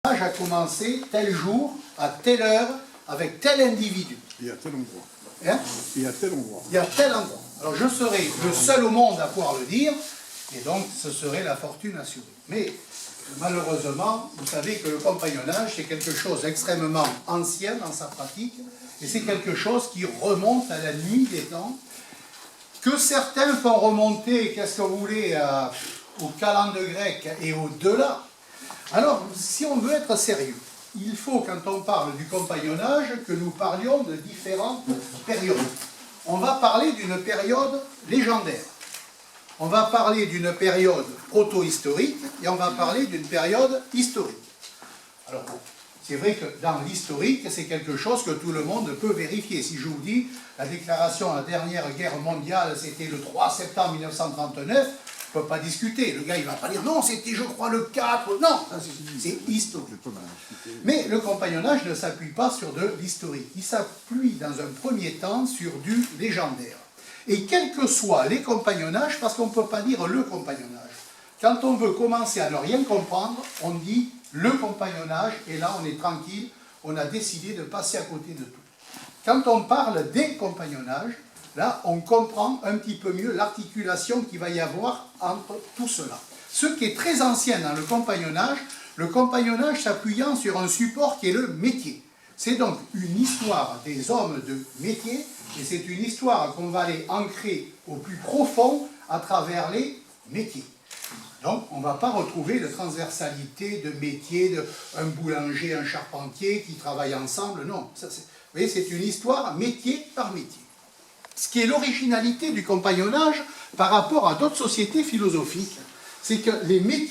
a commencé tel jour, à telle heure, avec tel individu. Et à tel endroit. Hein? Et à tel endroit. Et à tel endroit. Alors je serai le seul au monde à pouvoir le dire, et donc ce serait la fortune assurée. Mais malheureusement, vous savez que le compagnonnage, c'est quelque chose d'extrêmement ancien dans sa pratique, et c'est quelque chose qui remonte à la nuit des temps, que certains font remonter, qu'est-ce que vous voulez, au calende grec et au-delà. Alors, si on veut être sérieux, il faut, quand on parle du compagnonnage, que nous parlions de différentes périodes. On va parler d'une période légendaire. On va parler d'une période proto-historique et on va parler d'une période historique. Alors, c'est vrai que dans l'historique, c'est quelque chose que tout le monde peut vérifier. Si je vous dis, la déclaration de la dernière guerre mondiale, c'était le 3 septembre 1939, on ne peut pas discuter. Le gars, il ne va pas dire, non, c'était, je crois, le 4. Non, c'est historique. Mais le compagnonnage ne s'appuie pas sur de l'historique. Il s'appuie, dans un premier temps, sur du légendaire. Et quels que soient les compagnonnages, parce qu'on ne peut pas dire le compagnonnage. Quand on veut commencer à ne rien comprendre, on dit le compagnonnage, et là on est tranquille, on a décidé de passer à côté de tout. Quand on parle des compagnonnages, là on comprend un petit peu mieux l'articulation qu'il va y avoir entre tout cela. Ce qui est très ancien dans le compagnonnage s'appuyant sur un support qui est le métier. C'est donc une histoire des hommes de métier, et c'est une histoire qu'on va aller ancrer au plus profond à travers les métiers. Donc, on ne va pas retrouver de transversalité, de métier, un boulanger, un charpentier qui travaillent ensemble, non. Ça, vous voyez, c'est une histoire métier par métier. Ce qui est l'originalité du compagnonnage par rapport à d'autres sociétés philosophiques, c'est que les métiers